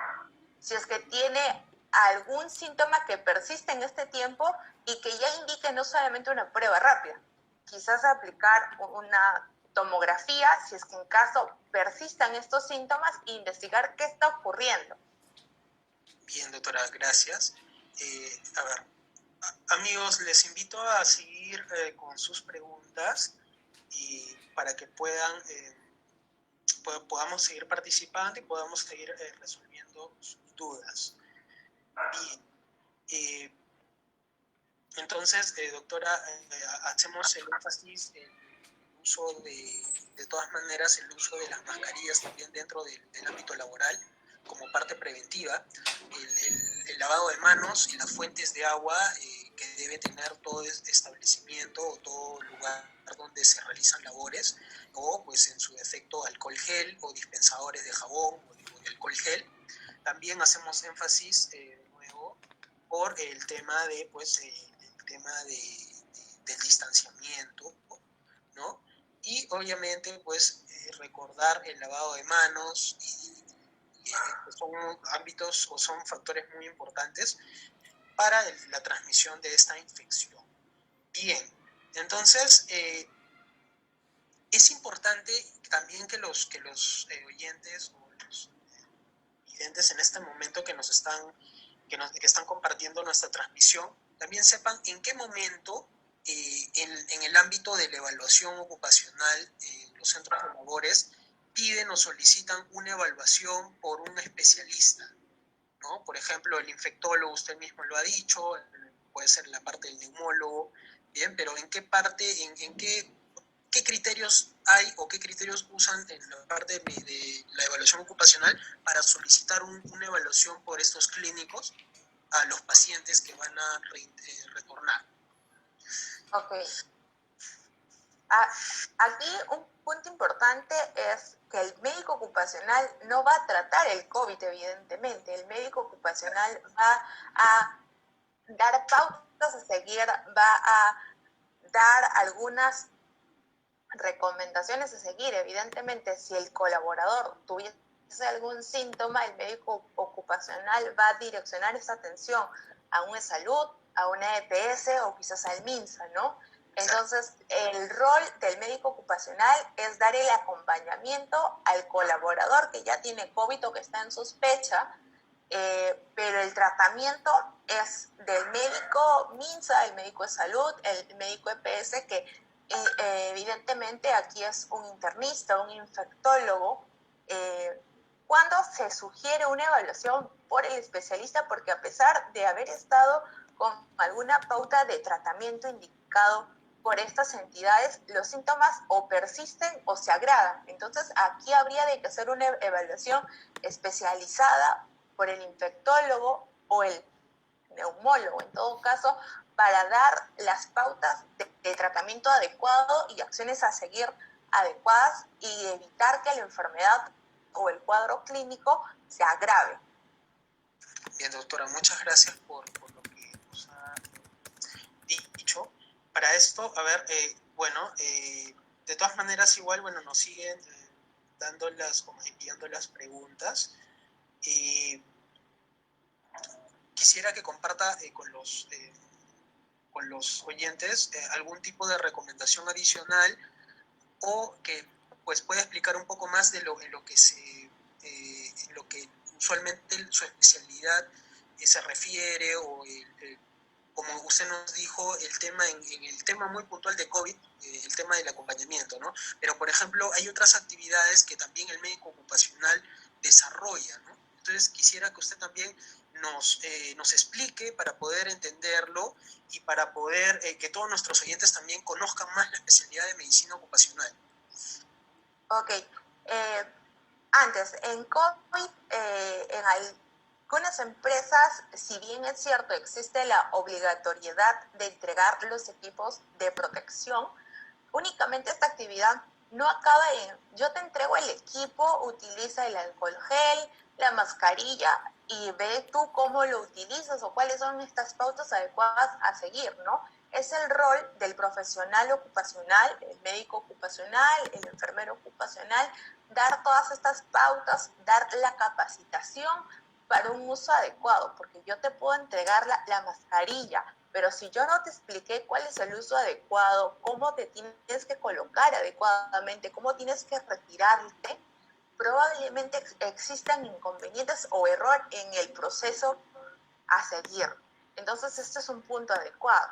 si es que tiene algún síntoma que persiste en este tiempo y que ya indique no solamente una prueba rápida, quizás aplicar una tomografía si es que en caso persistan estos síntomas e investigar qué está ocurriendo. Bien, doctora, gracias. A ver, amigos, les invito a seguir con sus preguntas y para que podamos seguir participando y podamos seguir resolviendo sus dudas. Bien, entonces, doctora, hacemos el énfasis en el uso de todas maneras, el uso de las mascarillas también dentro del ámbito laboral como parte preventiva, el lavado de manos y las fuentes de agua que debe tener todo establecimiento o todo lugar donde se realizan labores, o pues en su defecto alcohol gel o dispensadores de jabón o de alcohol gel. También hacemos énfasis de nuevo por el tema del distanciamiento, ¿no? Y obviamente pues recordar el lavado de manos son ámbitos o son factores muy importantes para la transmisión de esta infección. Bien, entonces es importante también que los oyentes o los videntes en este momento que están compartiendo nuestra transmisión también sepan en qué momento en el ámbito de la evaluación ocupacional los centros de labores piden o solicitan una evaluación por un especialista, ¿no? Por ejemplo, el infectólogo, usted mismo lo ha dicho, puede ser la parte del neumólogo, bien, pero ¿en qué parte, qué criterios hay o qué criterios usan en la parte de la evaluación ocupacional para solicitar una evaluación por estos clínicos a los pacientes que van a retornar? Ok. Aquí un punto importante es que el médico ocupacional no va a tratar el COVID, evidentemente. El médico ocupacional va a dar pautas a seguir, va a dar algunas recomendaciones a seguir. Evidentemente, si el colaborador tuviese algún síntoma, el médico ocupacional va a direccionar esa atención a una salud, a una EPS o quizás al MINSA, ¿no? Entonces, el rol del médico ocupacional es dar el acompañamiento al colaborador que ya tiene COVID o que está en sospecha, pero el tratamiento es del médico MINSA, el médico de salud, el médico EPS, que evidentemente aquí es un internista, un infectólogo, cuando se sugiere una evaluación por el especialista, porque a pesar de haber estado con alguna pauta de tratamiento indicado por estas entidades, los síntomas o persisten o se agravan. Entonces, aquí habría de que hacer una evaluación especializada por el infectólogo o el neumólogo, en todo caso, para dar las pautas de tratamiento adecuado y acciones a seguir adecuadas y evitar que la enfermedad o el cuadro clínico se agrave. Bien, doctora, muchas gracias por lo que nos ha dicho. Para esto, a ver, de todas maneras igual, bueno, nos siguen enviando las preguntas. Quisiera que comparta con los oyentes algún tipo de recomendación adicional o que pues pueda explicar un poco más de en lo que usualmente su especialidad se refiere o como usted nos dijo, el tema en el tema muy puntual de COVID, el tema del acompañamiento, ¿no? Pero, por ejemplo, hay otras actividades que también el médico ocupacional desarrolla, ¿no? Entonces, quisiera que usted también nos explique para poder entenderlo y para poder que todos nuestros oyentes también conozcan más la especialidad de medicina ocupacional. Ok. Antes, en COVID, en algunas empresas, si bien es cierto, existe la obligatoriedad de entregar los equipos de protección, únicamente esta actividad no acaba en yo te entrego el equipo, utiliza el alcohol gel, la mascarilla y ve tú cómo lo utilizas o cuáles son estas pautas adecuadas a seguir, ¿no? Es el rol del profesional ocupacional, el médico ocupacional, el enfermero ocupacional, dar todas estas pautas, dar la capacitación para un uso adecuado, porque yo te puedo entregar la mascarilla, pero si yo no te expliqué cuál es el uso adecuado, cómo te tienes que colocar adecuadamente, cómo tienes que retirarte, probablemente existan inconvenientes o error en el proceso a seguir. Entonces, este es un punto adecuado.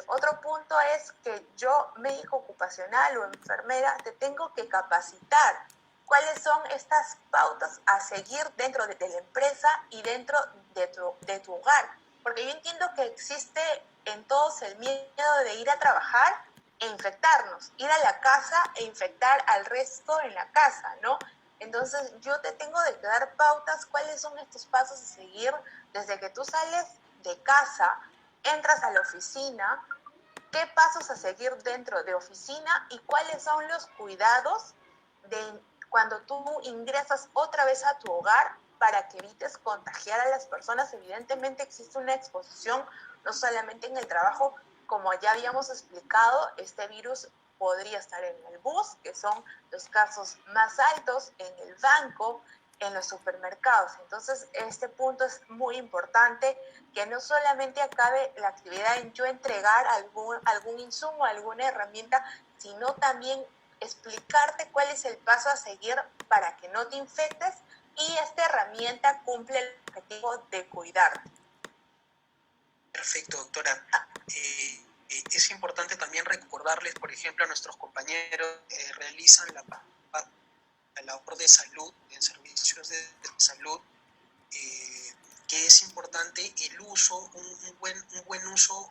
Otro punto es que yo, médico ocupacional o enfermera, te tengo que capacitar cuáles son estas pautas a seguir dentro de la empresa y dentro de tu hogar. Porque yo entiendo que existe en todos el miedo de ir a trabajar e infectarnos, ir a la casa e infectar al resto en la casa, ¿no? Entonces yo te tengo de dar pautas, cuáles son estos pasos a seguir desde que tú sales de casa, entras a la oficina, qué pasos a seguir dentro de oficina y cuáles son los cuidados de cuando tú ingresas otra vez a tu hogar para que evites contagiar a las personas. Evidentemente existe una exposición, no solamente en el trabajo, como ya habíamos explicado, este virus podría estar en el bus, que son los casos más altos, en el banco, en los supermercados. Entonces, este punto es muy importante, que no solamente acabe la actividad en yo entregar algún insumo, alguna herramienta, sino también explicarte cuál es el paso a seguir para que no te infectes y esta herramienta cumple el objetivo de cuidarte. Perfecto, doctora. Es importante también recordarles, por ejemplo, a nuestros compañeros que realizan la labor de salud, en servicios de salud, que es importante el uso, un buen uso,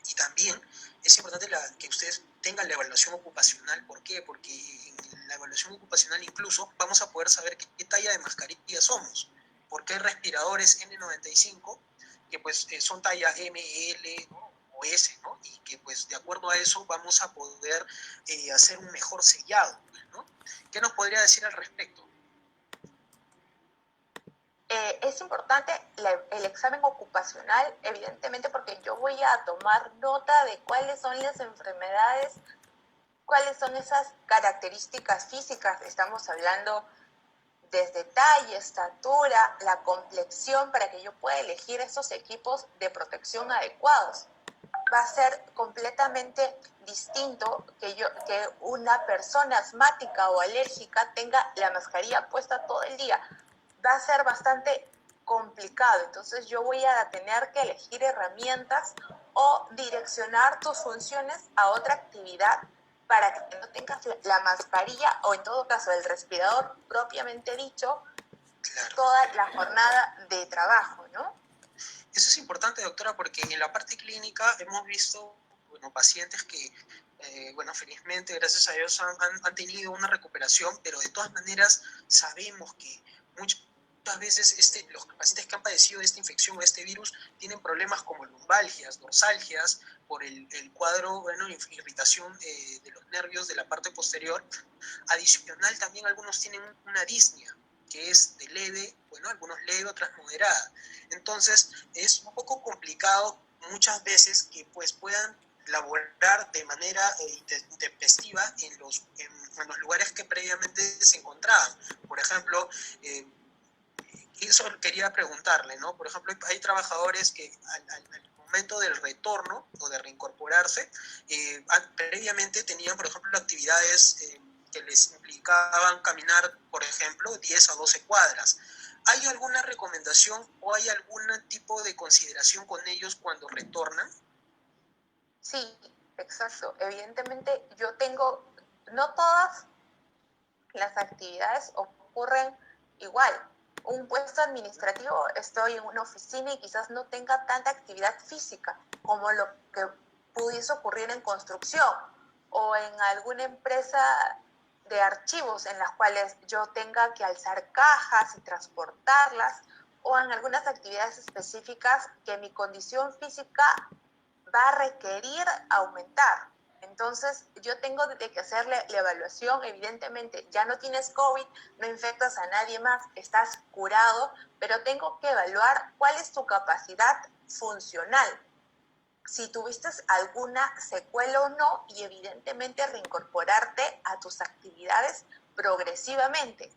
y también es importante que ustedes tengan la evaluación ocupacional. ¿Por qué? Porque en la evaluación ocupacional incluso vamos a poder saber qué talla de mascarilla somos, porque hay respiradores N95 que pues son talla M, L, ¿no? O S, ¿no? Y que pues de acuerdo a eso vamos a poder hacer un mejor sellado, ¿no? ¿Qué nos podría decir al respecto? Es importante el examen ocupacional, evidentemente, porque yo voy a tomar nota de cuáles son las enfermedades, cuáles son esas características físicas. Estamos hablando desde talla, estatura, la complexión, para que yo pueda elegir esos equipos de protección adecuados. Va a ser completamente distinto que una persona asmática o alérgica tenga la mascarilla puesta todo el día. Va a ser bastante complicado. Entonces yo voy a tener que elegir herramientas o direccionar tus funciones a otra actividad para que no tengas la mascarilla o en todo caso el respirador propiamente dicho, claro, toda la jornada de trabajo, ¿no? Eso es importante, doctora, porque en la parte clínica hemos visto, bueno, pacientes que, felizmente, gracias a Dios, han tenido una recuperación, pero de todas maneras sabemos que muchas veces los pacientes que han padecido de esta infección o este virus tienen problemas como lumbalgias, dorsalgias, por el cuadro, irritación de los nervios de la parte posterior. Adicional, también algunos tienen una disnea, que es de leve, algunos leve, otras moderada. Entonces, es un poco complicado muchas veces que pues puedan laborar de manera intempestiva en los lugares que previamente se encontraban. Por ejemplo, eso quería preguntarle, ¿no? Por ejemplo, hay trabajadores que al momento del retorno o de reincorporarse, previamente tenían, por ejemplo, actividades que les implicaban caminar, por ejemplo, 10 a 12 cuadras. ¿Hay alguna recomendación o hay algún tipo de consideración con ellos cuando retornan? Sí, exacto. Evidentemente no todas las actividades ocurren igual. Un puesto administrativo, estoy en una oficina y quizás no tenga tanta actividad física como lo que pudiese ocurrir en construcción o en alguna empresa de archivos en las cuales yo tenga que alzar cajas y transportarlas, o en algunas actividades específicas que mi condición física va a requerir aumentar. Entonces, yo tengo que hacerle la evaluación. Evidentemente, ya no tienes COVID, no infectas a nadie más, estás curado, pero tengo que evaluar cuál es tu capacidad funcional, si tuviste alguna secuela o no, y evidentemente reincorporarte a tus actividades progresivamente.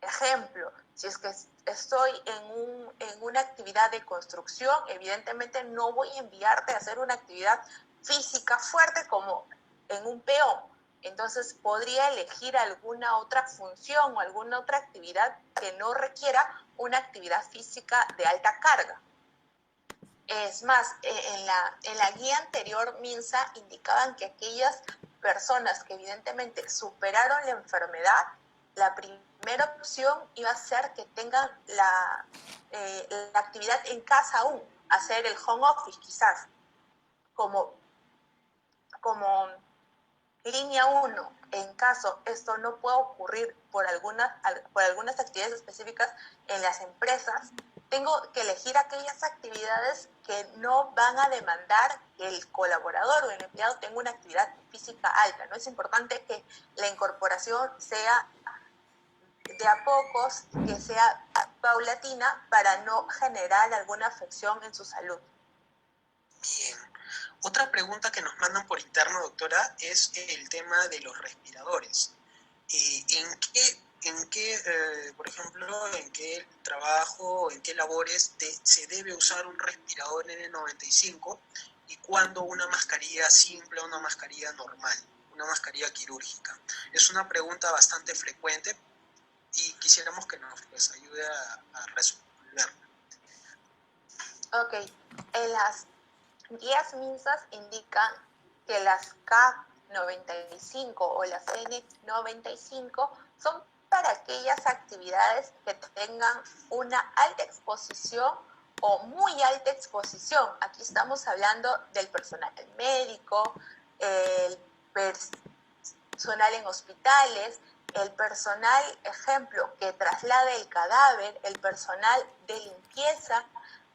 Ejemplo, si es que estoy en una actividad de construcción, evidentemente no voy a enviarte a hacer una actividad física fuerte como en un peón. Entonces podría elegir alguna otra función o alguna otra actividad que no requiera una actividad física de alta carga. Es más, en la guía anterior, MINSA, indicaban que aquellas personas que evidentemente superaron la enfermedad, la primera opción iba a ser que tengan la actividad en casa aún, hacer el home office quizás, como línea 1. En caso esto no pueda ocurrir por algunas actividades específicas en las empresas, tengo que elegir aquellas actividades que no van a demandar que el colaborador o el empleado tenga una actividad física alta, ¿no? Es importante que la incorporación sea de a pocos, que sea paulatina para no generar alguna afección en su salud. Bien. Otra pregunta que nos mandan por interno, doctora, es el tema de los respiradores. Por ejemplo, en qué trabajo, en qué labores se debe usar un respirador N95 y cuándo una mascarilla simple o una mascarilla normal, una mascarilla quirúrgica? Es una pregunta bastante frecuente y quisiéramos que nos ayude a resolverla. Ok, en las guías MINSAS indican que las K95 o las N95 son para aquellas actividades que tengan una alta exposición o muy alta exposición. Aquí estamos hablando del personal médico, el personal en hospitales, el personal, ejemplo, que traslade el cadáver, el personal de limpieza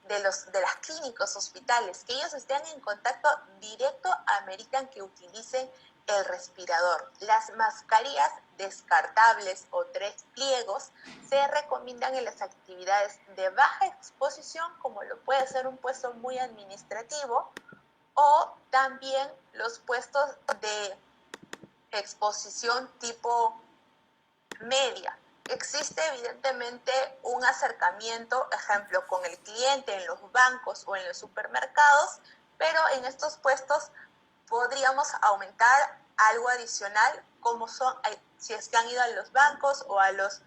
de las clínicas, hospitales, que ellos estén en contacto directo, ameritan que utilicen el respirador. Las mascarillas descartables o 3 pliegos se recomiendan en las actividades de baja exposición, como lo puede ser un puesto muy administrativo, o también los puestos de exposición tipo media. Existe evidentemente un acercamiento, ejemplo, con el cliente en los bancos o en los supermercados, pero en estos puestos podríamos aumentar algo adicional, como son, si es que han ido a los bancos o a los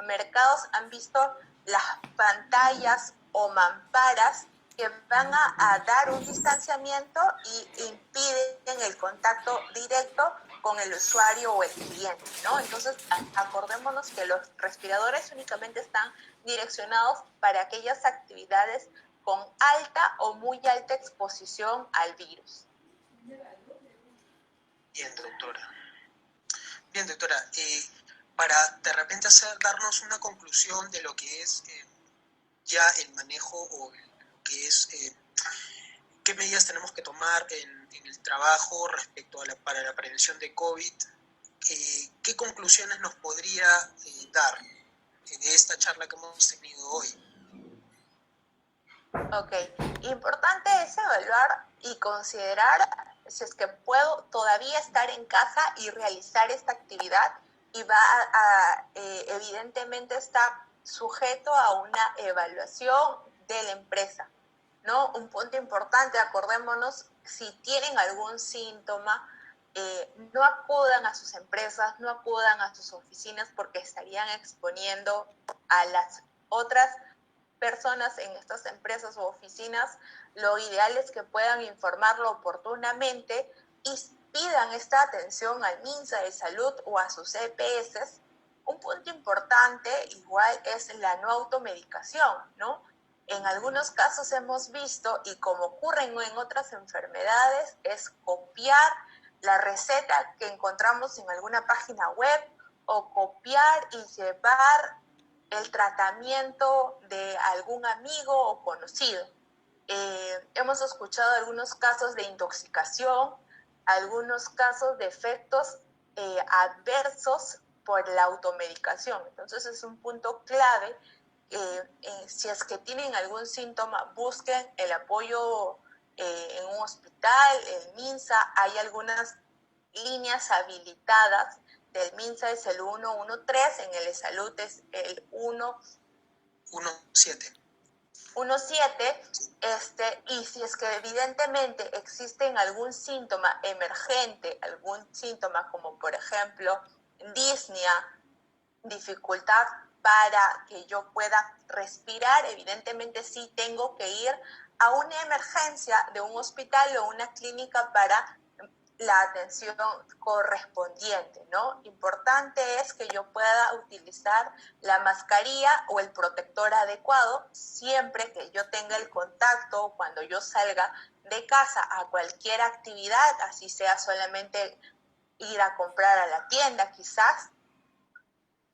mercados, han visto las pantallas o mamparas que van a dar un distanciamiento y impiden el contacto directo con el usuario o el cliente, ¿no? Entonces, acordémonos que los respiradores únicamente están direccionados para aquellas actividades con alta o muy alta exposición al virus. Bien, doctora. Bien, doctora. Para de repente darnos una conclusión de lo que es ya el manejo o lo que es qué medidas tenemos que tomar en el trabajo respecto para la prevención de COVID, ¿qué conclusiones nos podría dar de esta charla que hemos tenido hoy? Ok, importante es evaluar y considerar si es que puedo todavía estar en casa y realizar esta actividad y evidentemente está sujeto a una evaluación de la empresa, ¿no? Un punto importante, acordémonos, si tienen algún síntoma, no acudan a sus empresas, no acudan a sus oficinas porque estarían exponiendo a las otras personas en estas empresas u oficinas. Lo ideal es que puedan informarlo oportunamente y pidan esta atención al MINSA de Salud o a sus EPS. Un punto importante igual es la no automedicación, ¿no? En algunos casos hemos visto, y como ocurre en otras enfermedades, es copiar la receta que encontramos en alguna página web o copiar y llevar el tratamiento de algún amigo o conocido. Hemos escuchado algunos casos de intoxicación, algunos casos de efectos adversos por la automedicación. Entonces es un punto clave. Si es que tienen algún síntoma, busquen el apoyo en un hospital, el MINSA. Hay algunas líneas habilitadas del MINSA, es el 113, en el de salud es el 117. Y si es que evidentemente existen algún síntoma emergente, algún síntoma como por ejemplo disnea, dificultad para que yo pueda respirar, evidentemente sí tengo que ir a una emergencia de un hospital o una clínica para la atención correspondiente, ¿no? Importante es que yo pueda utilizar la mascarilla o el protector adecuado siempre que yo tenga el contacto cuando yo salga de casa a cualquier actividad, así sea solamente ir a comprar a la tienda quizás.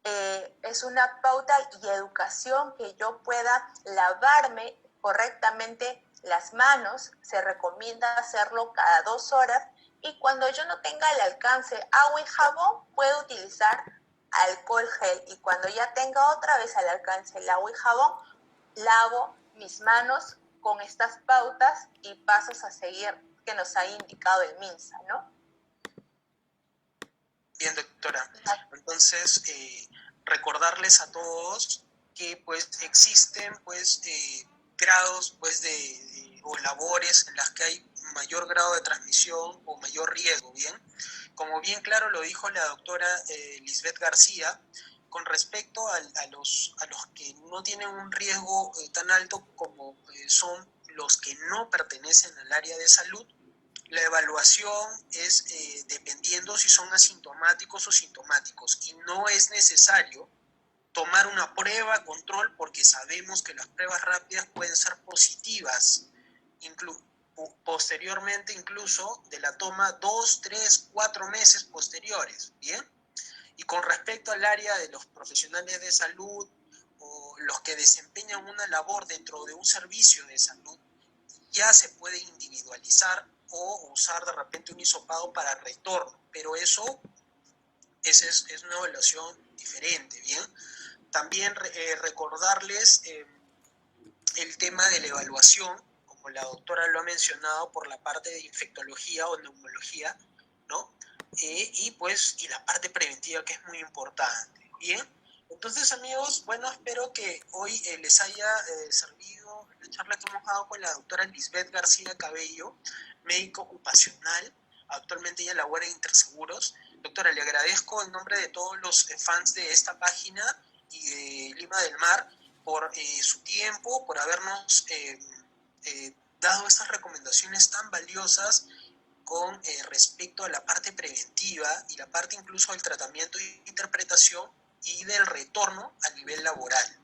Es una pauta y educación que yo pueda lavarme correctamente las manos. Se recomienda hacerlo cada 2 horas, y cuando yo no tenga al alcance agua y jabón, puedo utilizar alcohol gel, y cuando ya tenga otra vez al alcance el agua y jabón, lavo mis manos con estas pautas y pasos a seguir que nos ha indicado el MINSA, ¿no? Bien, doctora. Entonces, recordarles a todos que pues existen pues grados pues o labores en las que hay mayor grado de transmisión o mayor riesgo, ¿bien? Como bien claro lo dijo la doctora Lisbeth García, con respecto a los que no tienen un riesgo tan alto como son los que no pertenecen al área de salud, la evaluación es dependiendo si son asintomáticos o sintomáticos, y no es necesario tomar una prueba control porque sabemos que las pruebas rápidas pueden ser positivas posteriormente, incluso de la toma 2, 3, 4 meses posteriores, ¿bien? Y con respecto al área de los profesionales de salud o los que desempeñan una labor dentro de un servicio de salud, ya se puede individualizar o usar de repente un hisopado para retorno, pero eso es una evaluación diferente, ¿bien? También recordarles el tema de la evaluación, como la doctora lo ha mencionado, por la parte de infectología o neumología, ¿no? Y la parte preventiva, que es muy importante, ¿bien? Entonces, amigos, bueno, espero que hoy les haya servido la charla que hemos dado con la doctora Lisbeth García Cabello, médico ocupacional. Actualmente ella labora en Interseguros. Doctora, le agradezco en nombre de todos los fans de esta página y de Lima del Mar por su tiempo, por habernos dado estas recomendaciones tan valiosas con respecto a la parte preventiva y la parte incluso del tratamiento e interpretación y del retorno a nivel laboral.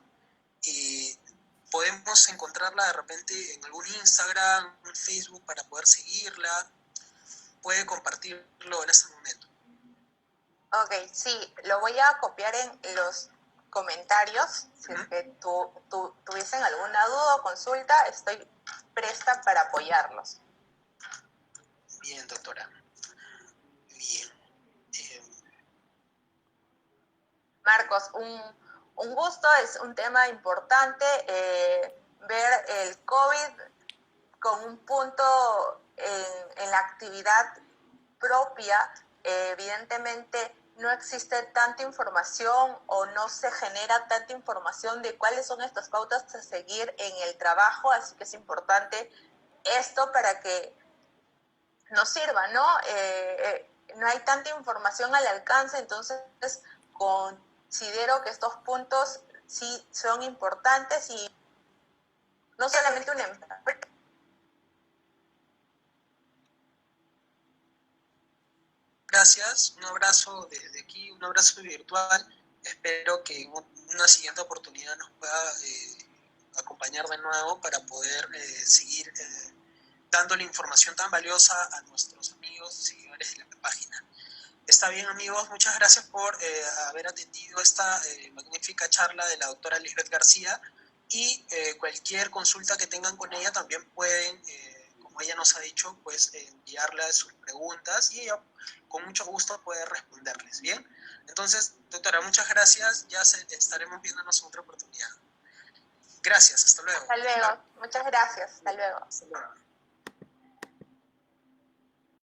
Podemos encontrarla de repente en algún Instagram, en Facebook, para poder seguirla. Puede compartirlo en este momento. Ok, sí, lo voy a copiar en los comentarios. Si es que tuviesen alguna duda o consulta, estoy presta para apoyarlos. Bien, doctora. Bien. Marcos, un gusto, es un tema importante. ver el COVID con un punto en la actividad propia, evidentemente no existe tanta información o no se genera tanta información de cuáles son estas pautas a seguir en el trabajo, así que es importante esto para que nos sirva, ¿no? No hay tanta información al alcance, entonces considero que estos puntos sí son importantes y no solamente una empresa. Gracias, un abrazo desde aquí, un abrazo virtual. Espero que en una siguiente oportunidad nos pueda acompañar de nuevo para poder seguir dándole información tan valiosa a nuestros amigos y seguidores de la página. Está bien, amigos, muchas gracias por haber atendido esta magnífica charla de la doctora Lisbeth García, y cualquier consulta que tengan con ella también pueden, como ella nos ha dicho, pues enviarle sus preguntas y ella con mucho gusto puede responderles. Bien, entonces, doctora, muchas gracias, ya estaremos viéndonos en otra oportunidad. Gracias, hasta luego. Hasta luego, muchas gracias, hasta luego. Hasta luego.